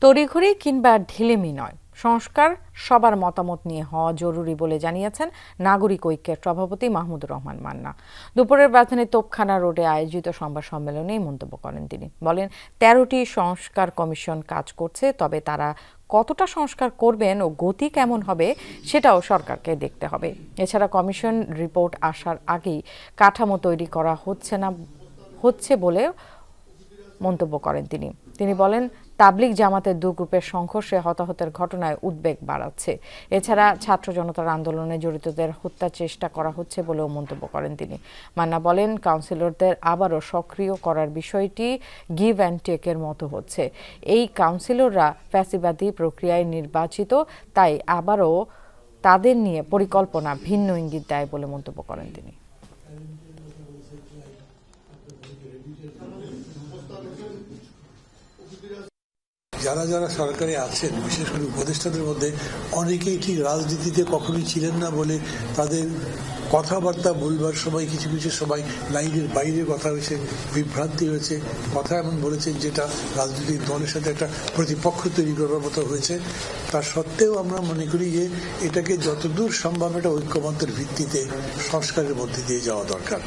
তড়িঘড়ি কিংবা ঢিলেমি নয়, সংস্কার সবার মতামত নিয়ে হওয়া জরুরি বলে জানিয়েছেন নাগরিক ঐক্যের সভাপতি মাহমুদুর রহমান মান্না। দুপুরের রাজধানীর তোপখানা রোডে আয়োজিত সংবাদ সম্মেলনে এই মন্তব্য করেন তিনি। বলেন, ১৩টি সংস্কার কমিশন কাজ করছে, তবে তারা কতটা সংস্কার করবেন ও গতি কেমন হবে সেটাও সরকারকে দেখতে হবে। এছাড়া কমিশন রিপোর্ট আসার আগেই কাঠামো তৈরি করা হচ্ছে বলে মন্তব্য করেন তিনি বলেন, তাবলিগ জামাতের দু গ্রুপের সংঘর্ষে হতাহতের ঘটনায় উদ্বেগ বাড়াচ্ছে। এছাড়া ছাত্র জনতার আন্দোলনে জড়িতদের হত্যার চেষ্টা করা হচ্ছে বলেও মন্তব্য করেন তিনি। মান্না বলেন, কাউন্সিলরদের আবারও সক্রিয় করার বিষয়টি গিভ অ্যান্ড টেকের মতো হচ্ছে। এই কাউন্সিলররা ফ্যাসিবাদী প্রক্রিয়ায় নির্বাচিত, তাই আবারও তাদের নিয়ে পরিকল্পনা ভিন্ন ইঙ্গিত দেয় বলে মন্তব্য করেন তিনি। যারা যারা সরকারে আছেন, বিশেষ করে উপদেষ্টাদের মধ্যে অনেকেই ঠিক রাজনীতিতে কখনোই ছিলেন না বলে তাদের কথাবার্তা বলবার সময় কিছু কিছু সময় লাইনের বাইরে কথা হয়েছে, বিভ্রান্তি হয়েছে, কথা এমন বলেছেন যেটা রাজনৈতিক দলের সাথে একটা প্রতিপক্ষ তৈরি করার মতো হয়েছে। তা সত্ত্বেও আমরা মনে করি যে এটাকে যতদূর সম্ভব একটা ঐক্যমত্যের ভিত্তিতে সংস্কারের মধ্যে দিয়ে যাওয়া দরকার।